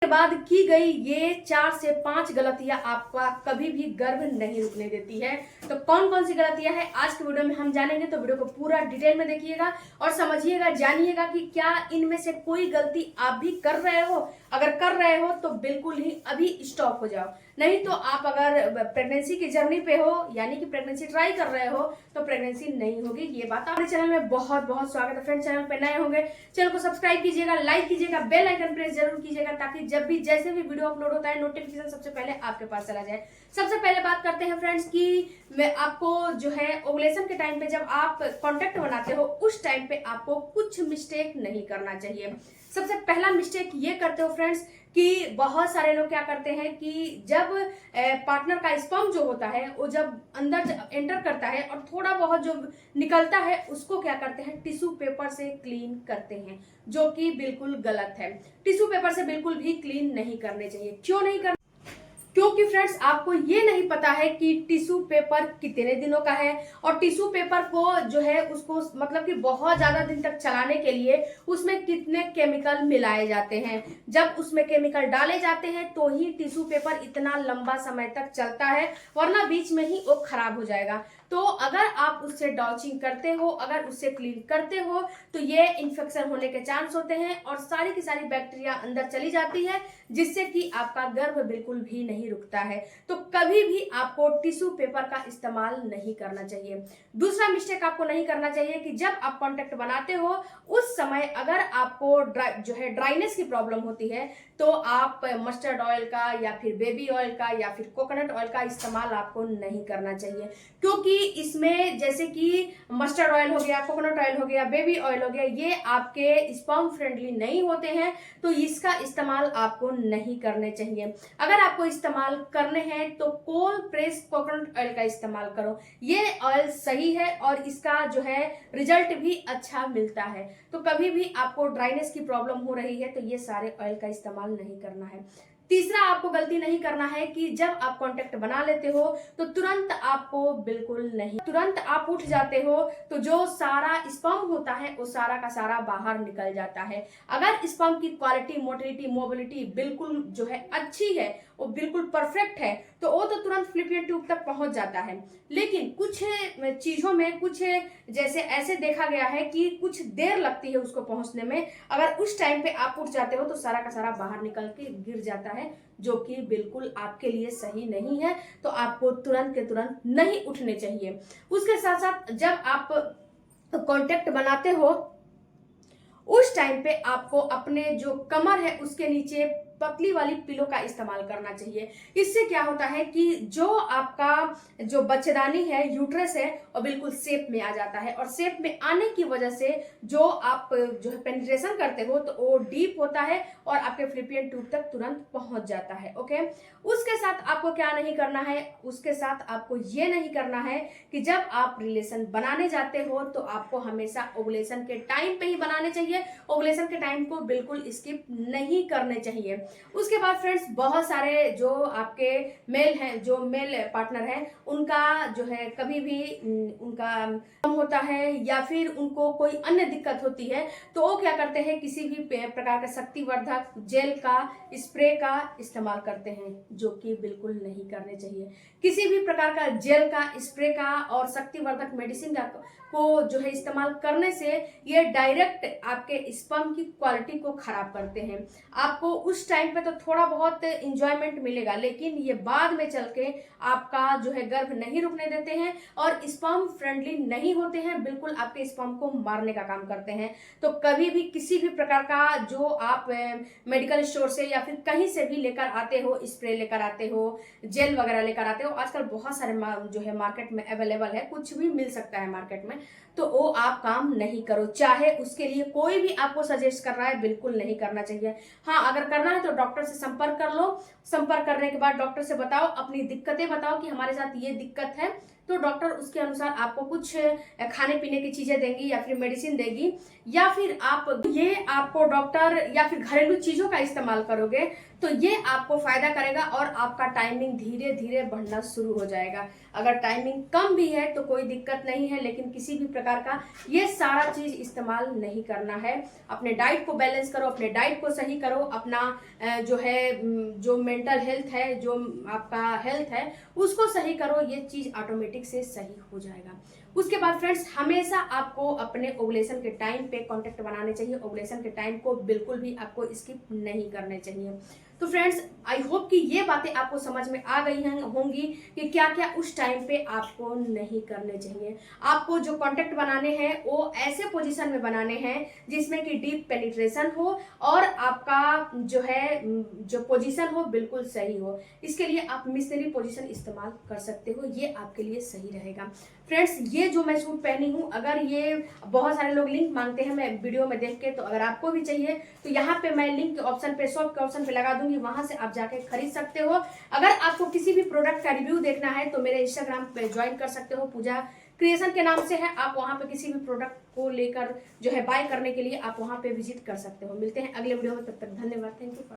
के बाद की गई ये 4 से 5 गलतियां आपका कभी भी गर्भ नहीं रुकने देती है। तो कौन कौन सी गलतियां हैं आज के वीडियो में हम जानेंगे। तो वीडियो को पूरा डिटेल में देखिएगा और समझिएगा, जानिएगा कि क्या इनमें से कोई गलती आप भी कर रहे हो। अगर कर रहे हो तो बिल्कुल ही अभी स्टॉप हो जाओ, नहीं तो आप अगर प्रेगनेंसी की जर्नी पे हो यानी कि प्रेगनेंसी ट्राई कर रहे हो तो प्रेगनेंसी नहीं होगी। ये बात हमारे चैनल में बहुत बहुत स्वागत है फ्रेंड्स। चैनल पे नए होंगे चैनल को सब्सक्राइब कीजिएगा, लाइक कीजिएगा, बेल आइकन प्रेस जरूर कीजिएगा ताकि जब भी जैसे भी वीडियो अपलोड होता है नोटिफिकेशन सबसे पहले आपके पास चला जाए। सबसे पहले बात करते हैं फ्रेंड्स कि मैं आपको जो है ओवुलेशन के टाइम पे जब आप कॉन्टेक्ट बनाते हो उस टाइम पे आपको कुछ मिस्टेक नहीं करना चाहिए। सबसे पहला मिस्टेक ये करते हो फ्रेंड्स कि बहुत सारे लोग क्या करते हैं कि जब पार्टनर का स्पर्म जो होता है वो जब अंदर एंटर करता है और थोड़ा बहुत जो निकलता है उसको क्या करते हैं टिश्यू पेपर से क्लीन करते हैं, जो कि बिल्कुल गलत है। टिश्यू पेपर से बिल्कुल भी क्लीन नहीं करने चाहिए। क्यों नहीं करना? क्योंकि फ्रेंड्स आपको ये नहीं पता है कि टिश्यू पेपर कितने दिनों का है और टिश्यू पेपर को जो है उसको मतलब कि बहुत ज्यादा दिन तक चलाने के लिए उसमें कितने केमिकल मिलाए जाते हैं। जब उसमें केमिकल डाले जाते हैं तो ही टिश्यू पेपर इतना लंबा समय तक चलता है, वरना बीच में ही वो खराब हो जाएगा। तो अगर आप उससे डॉचिंग करते हो, अगर उससे क्लीन करते हो तो ये इन्फेक्शन होने के चांस होते हैं और सारी की सारी बैक्टीरिया अंदर चली जाती है जिससे कि आपका गर्भ बिल्कुल भी नहीं रुकता है। तो कभी भी आपको टिश्यू पेपर का इस्तेमाल नहीं करना चाहिए। दूसरा मिस्टेक आपको नहीं करना चाहिए कि जब आप कॉन्टेक्ट बनाते हो उस समय अगर आपको जो है ड्राइनेस की प्रॉब्लम होती है तो आप मस्टर्ड ऑयल का या फिर बेबी ऑयल का या फिर कोकोनट ऑयल का इस्तेमाल आपको नहीं करना चाहिए। क्योंकि इसमें जैसे कि मस्टर्ड ऑयल हो गया, कोकोनट ऑयल हो गया, बेबी ऑयल हो गया, ये आपके स्पर्म फ्रेंडली नहीं होते हैं, तो इसका इस्तेमाल आपको नहीं करने चाहिए। अगर आपको इस्तेमाल करने हैं तो कोल्ड प्रेस कोकोनट ऑयल का इस्तेमाल करो। ये ऑयल सही है और इसका जो है रिजल्ट भी अच्छा मिलता है। तो कभी भी आपको ड्राइनेस की प्रॉब्लम हो रही है तो ये सारे ऑयल का इस्तेमाल नहीं करना है। तीसरा आपको गलती नहीं करना है कि जब आप कांटेक्ट बना लेते हो तो तुरंत आपको बिल्कुल नहीं, तुरंत आप उठ जाते हो तो जो सारा स्पर्म होता है वो सारा का सारा बाहर निकल जाता है। अगर स्पर्म की क्वालिटी, मोटिलिटी, मोबिलिटी बिल्कुल जो है अच्छी है, वो बिल्कुल परफेक्ट है तो वो तो तुरंत फ्लिपियन ट्यूब तक पहुंच जाता है। लेकिन कुछ चीजों में कुछ जैसे ऐसे देखा गया है कि कुछ देर लगती है उसको पहुंचने में। अगर उस टाइम पे आप उठ जाते हो तो सारा का सारा बाहर निकल के गिर जाता है, जो कि बिल्कुल आपके लिए सही नहीं है। तो आपको तुरंत के तुरंत नहीं उठने चाहिए। उसके साथ साथ जब आप कांटेक्ट बनाते हो उस टाइम पे आपको अपने जो कमर है उसके नीचे पतली वाली पिलो का इस्तेमाल करना चाहिए। इससे क्या होता है कि जो आपका जो बच्चेदानी है, यूट्रस है, और बिल्कुल शेप में आ जाता है और शेप में आने की वजह से जो आप जो है पेनिट्रेशन करते हो तो वो डीप होता है और आपके फ्लिपियन ट्यूब तक तुरंत पहुंच जाता है। ओके, उसके साथ आपको क्या नहीं करना है, उसके साथ आपको ये नहीं करना है कि जब आप रिलेशन बनाने जाते हो तो आपको हमेशा ओवुलेशन के टाइम पे ही बनाने चाहिए। ओवुलेशन के टाइम को बिल्कुल स्किप नहीं करने चाहिए। उसके बाद फ्रेंड्स बहुत सारे जो आपके मेल हैं, जो मेल पार्टनर हैं, उनका जो है कभी भी उनका कम होता है या फिर उनको कोई अन्य दिक्कत होती है तो वो क्या करते हैं किसी भी प्रकार का शक्तिवर्धक जेल का, स्प्रे का इस्तेमाल करते हैं, जो कि बिल्कुल नहीं करने चाहिए। किसी भी प्रकार का जेल का, स्प्रे का और शक्तिवर्धक मेडिसिन का को जो है इस्तेमाल करने से ये डायरेक्ट आपके स्पर्म की क्वालिटी को खराब करते हैं। आपको उस टाइम पे तो थोड़ा बहुत इंजॉयमेंट मिलेगा लेकिन ये बाद में चल के आपका जो है गर्भ नहीं रुकने देते हैं और स्पर्म फ्रेंडली नहीं होते हैं, बिल्कुल आपके स्पर्म को मारने का काम करते हैं। तो कभी भी किसी भी प्रकार का जो आप मेडिकल स्टोर से या फिर कहीं से भी लेकर आते हो, स्प्रे लेकर आते हो, जेल वगैरह लेकर आते हो, आजकल बहुत सारे जो है मार्केट में अवेलेबल है, कुछ भी मिल सकता है मार्केट में, तो वो आप काम नहीं करो। चाहे उसके लिए कोई भी आपको सजेस्ट कर रहा है, बिल्कुल नहीं करना चाहिए। हाँ, अगर करना है तो डॉक्टर से संपर्क कर लो। संपर्क करने के बाद डॉक्टर से बताओ, अपनी दिक्कतें बताओ कि हमारे साथ ये दिक्कत है, तो डॉक्टर उसके अनुसार आपको कुछ खाने पीने की चीजें देंगी या फिर मेडिसिन देगी, या फिर आपको डॉक्टर या फिर घरेलू चीजों का इस्तेमाल करोगे तो ये आपको फायदा करेगा और आपका टाइमिंग धीरे धीरे बढ़ना शुरू हो जाएगा। अगर टाइमिंग कम भी है तो कोई दिक्कत नहीं है, लेकिन किसी भी प्रकार का ये सारा चीज इस्तेमाल नहीं करना है। अपने डाइट को बैलेंस करो, अपने डाइट को सही करो, अपना जो मेंटल हेल्थ है, जो आपका हेल्थ है उसको सही करो, ये चीज ऑटोमेटिक से सही हो जाएगा। उसके बाद फ्रेंड्स, हमेशा आपको अपने ओवुलेशन के टाइम पे कांटेक्ट बनाने चाहिए। ओवुलेशन के टाइम को बिल्कुल भी आपको स्किप नहीं करने चाहिए। तो फ्रेंड्स, आई होप कि ये बातें आपको समझ में आ गई होंगी कि क्या क्या उस टाइम पे आपको नहीं करने चाहिए। आपको जो कांटेक्ट बनाने हैं वो ऐसे पोजीशन में बनाने हैं जिसमें कि डीप पेनिट्रेशन हो और आपका जो पोजीशन हो बिल्कुल सही हो। इसके लिए आप मिशनरी पोजीशन इस्तेमाल कर सकते हो, ये आपके लिए सही रहेगा। फ्रेंड्स, ये जो मैं सूट पहनी हूँ, अगर ये बहुत सारे लोग लिंक मांगते हैं मैं वीडियो में देख के, तो अगर आपको भी चाहिए तो यहाँ पे मैं लिंक के ऑप्शन पे, शॉप के ऑप्शन पे लगा दूंगी, वहां से आप जाके खरीद सकते हो। अगर आपको किसी भी प्रोडक्ट का रिव्यू देखना है तो मेरे इंस्टाग्राम पे ज्वाइन कर सकते हो, पूजा क्रिएशन के नाम से है। आप वहां पे किसी भी प्रोडक्ट को लेकर बाय करने के लिए आप वहां पे विजिट कर सकते हो। मिलते हैं अगले वीडियो में, तब तक धन्यवाद, थैंक यू।